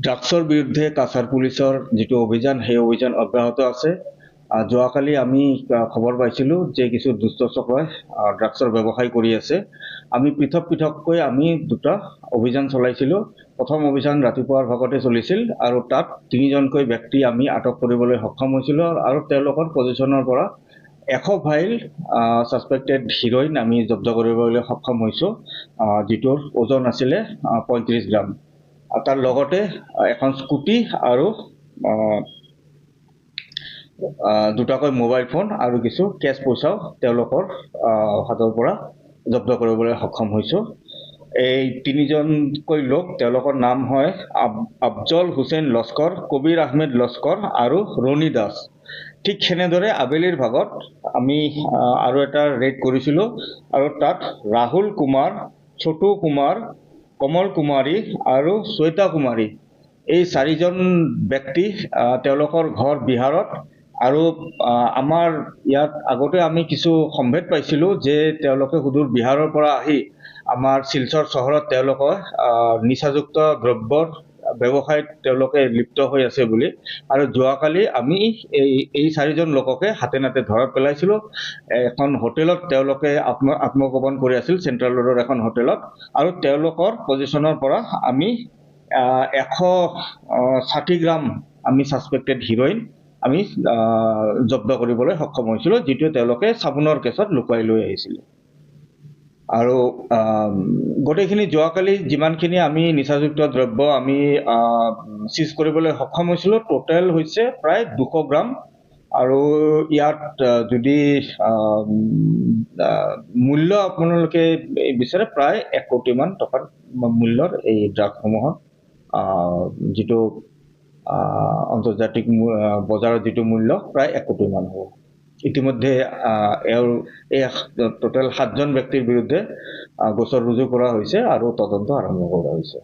ড্ৰাগছৰ বিৰুদ্ধে কাছাৰ পুলিচৰ যিটো অভিযান সেই অভিযান অব্যাহত আছে। যোৱাকালি আমি খবৰ পাইছিলোঁ যে কিছু দুষ্ট চক্ৰই ড্ৰাগছৰ ব্যৱসায় কৰি আছে। আমি পৃথক পৃথককৈ আমি দুটা অভিযান চলাইছিলোঁ। প্ৰথম অভিযান ৰাতিপুৱাৰ ভাগতে চলিছিল আৰু তাত 3জনকৈ ব্যক্তি আমি আটক কৰিবলৈ সক্ষম হৈছিলোঁ আৰু তেওঁলোকৰ পজিশ্যনৰ পৰা 100 ফাইল ছাছপেক্টেড হিৰ'ইন আমি জব্দ কৰিবলৈ সক্ষম হৈছোঁ, যিটোৰ ওজন আছিলে 35 গ্ৰাম। তাৰ লগতে এখন স্কুটি আৰু দুটাকৈ মোবাইল ফোন আৰু কিছু কেছ পইচাও তেওঁলোকৰ হাতৰ পৰা জব্দ কৰিবলৈ সক্ষম হৈছোঁ। এই 3জনকৈ লোক, তেওঁলোকৰ নাম হয় আফজল হুছেইন লস্কৰ, কবিৰ আহমেদ লস্কৰ আৰু ৰণী দাস। ঠিক সেনেদৰে আবেলিৰ ভাগত আমি আৰু এটা ৰেড কৰিছিলোঁ আৰু তাত ৰাহুল কুমাৰ, ছোটু কুমাৰ, কমল কুমাৰী আৰু শ্বেতা কুমাৰী, এই 4জন ব্যক্তি, তেওঁলোকৰ ঘৰ বিহাৰত। আৰু আমাৰ ইয়াত আগতে আমি কিছু সম্ভেদ পাইছিলোঁ যে তেওঁলোকে সুদূৰ বিহাৰৰ পৰা আহি আমাৰ শিলচৰ চহৰত তেওঁলোকে নিচাযুক্ত দ্ৰব্যৰ ব্যৱসায়ত তেওঁলোকে লিপ্ত হৈ আছে বুলি। আৰু যোৱাকালি আমি এই 4জন লোককে হাতে নাতে ধৰা পেলাইছিলোঁ। এখন হোটেলত তেওঁলোকে আত্মগোপন কৰি আছিল, চেণ্ট্ৰেল ৰোডৰ এখন হোটেলত। আৰু তেওঁলোকৰ পজিশ্যনৰ পৰা আমি 160 গ্ৰাম আমি ছাছপেক্টেড হিৰ'ইন আমি জব্দ কৰিবলৈ সক্ষম হৈছিলোঁ, যিটো তেওঁলোকে চাবোনৰ কেছত লুকুৱাই লৈ আহিছিলে। আৰু গোটেইখিনি যোৱাকালি যিমানখিনি আমি নিচাযুক্ত দ্ৰব্য আমি চিজ কৰিবলৈ সক্ষম হৈছিলোঁ, টোটেল হৈছে প্ৰায় 200 গ্ৰাম। আৰু ইয়াত যদি মূল্য আপোনালোকে বিচাৰে প্ৰায় 1 কোটিমান টকাৰ মূল্যৰ এই ড্ৰাগছসমূহৰ যিটো আন্তৰ্জাতিক বজাৰৰ যিটো মূল্য প্ৰায় 1 কোটিমান হ'ব। ইতিমধ্যে এই টোটেল 7জন ব্যক্তিৰ বিৰুদ্ধে গোচৰ ৰুজু কৰা হৈছে আৰু তদন্ত আৰম্ভ কৰা হৈছে।